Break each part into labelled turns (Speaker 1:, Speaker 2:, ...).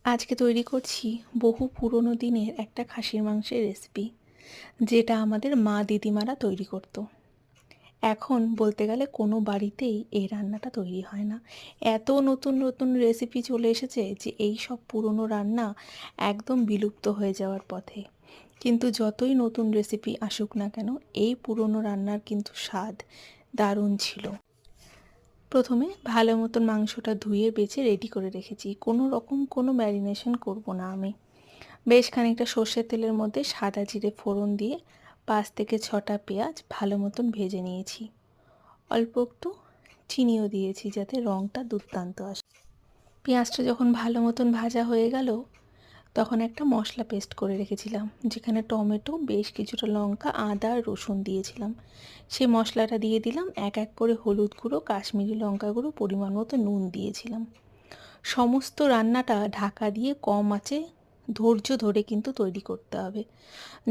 Speaker 1: আজকে তৈরি করছি বহু পুরনো দিনের একটা খাসির মাংসের রেসিপি, যেটা আমাদের মা দিদিমারা তৈরি করতো। এখন বলতে গেলে কোনো বাড়িতেই এই রান্নাটা তৈরি হয় না। এত নতুন নতুন রেসিপি চলে এসেছে যে এই সব পুরনো রান্না একদম বিলুপ্ত হয়ে যাওয়ার পথে। কিন্তু যতই নতুন রেসিপি আসুক না কেন, এই পুরনো রান্নার কিন্তু স্বাদ দারুণ ছিল। প্রথমে ভালো মতন মাংসটা ধুয়ে বেছে রেডি করে রেখেছি, কোনো ম্যারিনেশন করব না আমি। বেশ খানিকটা সর্ষের তেলের মধ্যে সাদা জিরে ফোড়ন দিয়ে 5 থেকে 6টা পেঁয়াজ ভালো মতন ভেজে নিয়েছি। অল্প একটু চিনিও দিয়েছি যাতে রঙটা দুর্দান্ত আসে। পেঁয়াজটা যখন ভালো মতন ভাজা হয়ে গেল, তখন একটা মশলা পেস্ট করে রেখেছিলাম, যেখানে টমেটো, বেশ কিছুটা লঙ্কা, আদা আর রসুন দিয়েছিলাম। সেই মশলাটা দিয়ে দিলাম। এক এক করে হলুদ গুঁড়ো, কাশ্মীরি লঙ্কা গুঁড়ো, পরিমাণ মতো নুন দিয়েছিলাম। সমস্ত রান্নাটা ঢাকা দিয়ে কম আঁচে ধৈর্য ধরে কিন্তু তৈরি করতে হবে।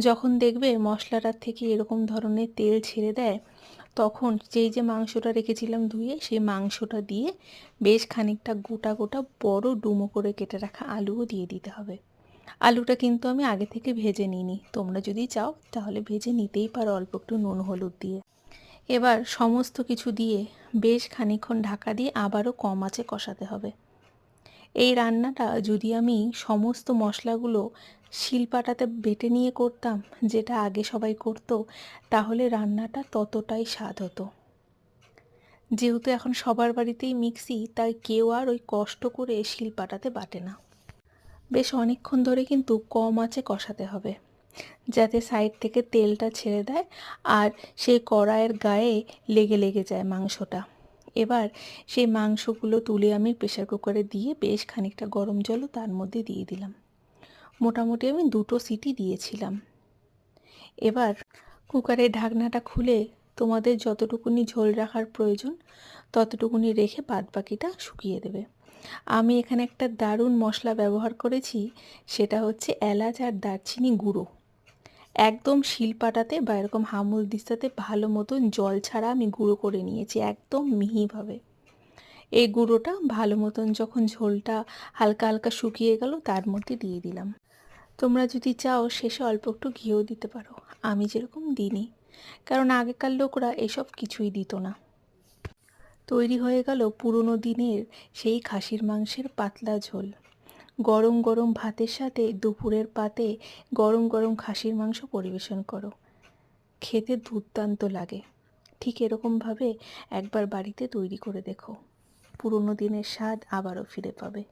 Speaker 1: যখন দেখবে মশলাটার থেকে এরকম ধরনের তেল ছেড়ে দেয়, তখন যে মাংসটা রেখেছিলাম ধুয়ে, সেই মাংসটা দিয়ে বেশ খানিকটা গোটা গোটা বড় ডুমো করে কেটে রাখা আলুও দিয়ে দিতে হবে। আলুটা কিন্তু আমি আগে থেকে ভেজে নিইনি, তোমরা যদি চাও তাহলে ভেজে নিতেই পারো অল্প একটু নুন হলুদ দিয়ে। এবার সমস্ত কিছু দিয়ে বেশ খানিকক্ষণ ঢাকা দিয়ে আবারও কম আঁচে কষাতে হবে। এই রান্নাটা যদি আমি সমস্ত মশলাগুলো শিলপাটাতে বেটে নিয়ে করতাম, যেটা আগে সবাই করতো, তাহলে রান্নাটা ততটাই স্বাদ হতো। যেহেতু এখন সবার বাড়িতেই মিক্সি, তাই কেউ আর ওই কষ্ট করে শিলপাটাতে বাটে না। বেশ অনেকক্ষণ ধরে কিন্তু কম আঁচে কষাতে হবে, যাতে সাইড থেকে তেলটা ছেড়ে দেয় আর সেই কড়াইয়ের গায়ে লেগে লেগে যায় মাংসটা। এবার সেই মাংসগুলো তুলে আমি প্রেসার কুকারে দিয়ে বেশ খানিকটা গরম জলও তার মধ্যে দিয়ে দিলাম। মোটামুটি আমি 2টো সিটি দিয়েছিলাম। এবার কুকারের ঢাকনাটা খুলে তোমাদের যতটুকুনি ঝোল রাখার প্রয়োজন ততটুকুনি রেখে বাদবাকিটা শুকিয়ে দেবে। আমি এখানে একটা দারুণ মশলা ব্যবহার করেছি, সেটা হচ্ছে এলাচ আর দারচিনি গুঁড়ো। একদম শিলপাটাতে বা এরকম হামুল দিস্তাতে ভালো মতন জল ছাড়া আমি গুঁড়ো করে নিয়েছি, একদম মিহিভাবে। এই গুঁড়োটা ভালো মতন যখন ঝোলটা হালকা হালকা শুকিয়ে গেল, তার মধ্যে দিয়ে দিলাম। তোমরা যদি চাও শেষে অল্প একটু ঘিও দিতে পারো, আমি যেরকম দিইনি, কারণ আগেকার লোকরা এসব কিছুই দিত না। তৈরি হয়ে গেল পুরনো দিনের সেই খাসির মাংসের পাতলা ঝোল। গরম গরম ভাতের সাথে দুপুরের পাতে গরম গরম খাসির মাংস পরিবেশন করো, খেতে দুর্দান্ত লাগে। ঠিক এরকমভাবে একবার বাড়িতে তৈরি করে দেখো, পুরনো দিনের স্বাদ আবারও ফিরে পাবে।